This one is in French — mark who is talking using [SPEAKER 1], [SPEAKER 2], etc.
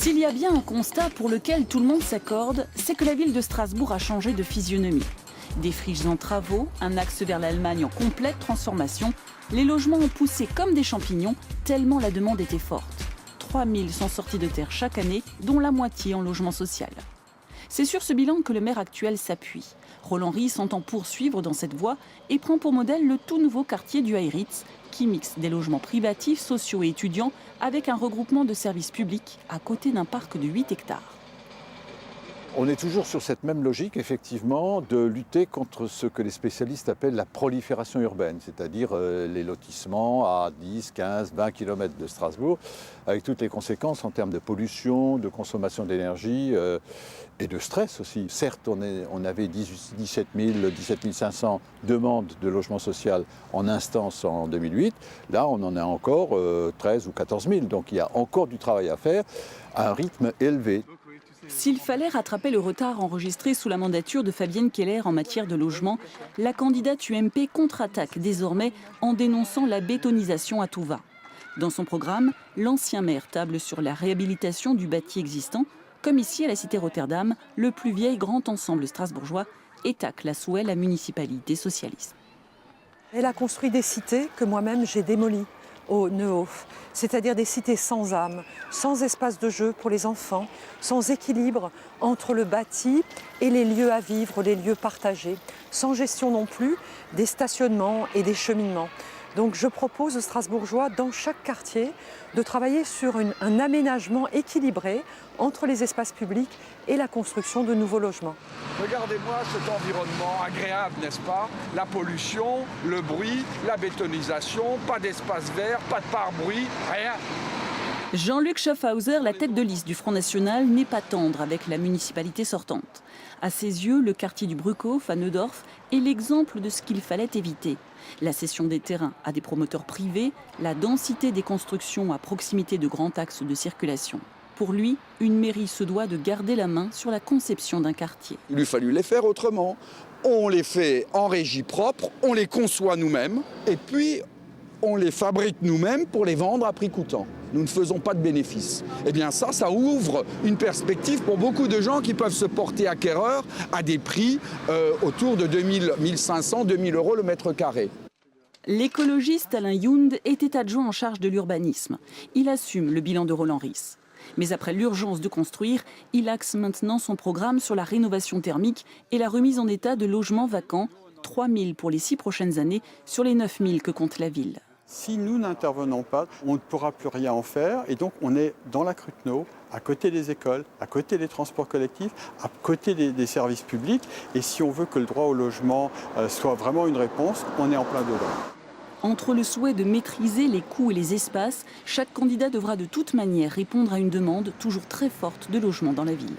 [SPEAKER 1] S'il y a bien un constat pour lequel tout le monde s'accorde, c'est que la ville de Strasbourg a changé de physionomie. Des friches en travaux, un axe vers l'Allemagne en complète transformation, les logements ont poussé comme des champignons, tellement la demande était forte. 3000 sont sortis de terre chaque année, dont la moitié en logement social. C'est sur ce bilan que le maire actuel s'appuie. Roland Ries entend poursuivre dans cette voie et prend pour modèle le tout nouveau quartier du Heiritz, qui mixe des logements privatifs, sociaux et étudiants avec un regroupement de services publics à côté d'un parc de 8 hectares.
[SPEAKER 2] On est toujours sur cette même logique, effectivement, de lutter contre ce que les spécialistes appellent la prolifération urbaine, c'est-à-dire les lotissements à 10, 15, 20 km de Strasbourg, avec toutes les conséquences en termes de pollution, de consommation d'énergie et de stress aussi. Certes, on avait 17 500 demandes de logement social en instance en 2008. Là, on en a encore 13 ou 14 000. Donc il y a encore du travail à faire à un rythme élevé.
[SPEAKER 1] S'il fallait rattraper le retard enregistré sous la mandature de Fabienne Keller en matière de logement, la candidate UMP contre-attaque désormais en dénonçant la bétonisation à tout va. Dans son programme, l'ancien maire table sur la réhabilitation du bâti existant, comme ici à la cité Rotterdam, le plus vieil grand ensemble strasbourgeois, et tacle à souhait la municipalité socialiste.
[SPEAKER 3] Elle a construit des cités que moi-même j'ai démolies au Neuhof, c'est-à-dire des cités sans âme, sans espace de jeu pour les enfants, sans équilibre entre le bâti et les lieux à vivre, les lieux partagés, sans gestion non plus des stationnements et des cheminements. Donc je propose aux Strasbourgeois, dans chaque quartier, de travailler sur un aménagement équilibré entre les espaces publics et la construction de nouveaux logements.
[SPEAKER 4] Regardez-moi cet environnement agréable, n'est-ce pas? La pollution, le bruit, la bétonisation, pas d'espace vert, pas de pare-bruit, rien.
[SPEAKER 1] Jean-Luc Schaffhauser, la tête de liste du Front National, n'est pas tendre avec la municipalité sortante. À ses yeux, le quartier du Brückhof à Neudorf est l'exemple de ce qu'il fallait éviter. La cession des terrains à des promoteurs privés, la densité des constructions à proximité de grands axes de circulation. Pour lui, une mairie se doit de garder la main sur la conception d'un quartier.
[SPEAKER 4] Il lui fallut les faire autrement. On les fait en régie propre, on les conçoit nous-mêmes et puis on les fabrique nous-mêmes pour les vendre à prix coûtant. Nous ne faisons pas de bénéfices. Eh bien ça ouvre une perspective pour beaucoup de gens qui peuvent se porter acquéreurs à des prix autour de 1 500, 2 000 euros le mètre carré.
[SPEAKER 1] L'écologiste Alain Yound était adjoint en charge de l'urbanisme. Il assume le bilan de Roland Ries. Mais après l'urgence de construire, il axe maintenant son programme sur la rénovation thermique et la remise en état de logements vacants, 3000 pour les 6 prochaines années sur les 9000 que compte la ville.
[SPEAKER 5] Si nous n'intervenons pas, on ne pourra plus rien en faire. Et donc, on est dans la Cruteno, à côté des écoles, à côté des transports collectifs, à côté des services publics. Et si on veut que le droit au logement soit vraiment une réponse, on est en plein dedans.
[SPEAKER 1] Entre le souhait de maîtriser les coûts et les espaces, chaque candidat devra de toute manière répondre à une demande toujours très forte de logement dans la ville.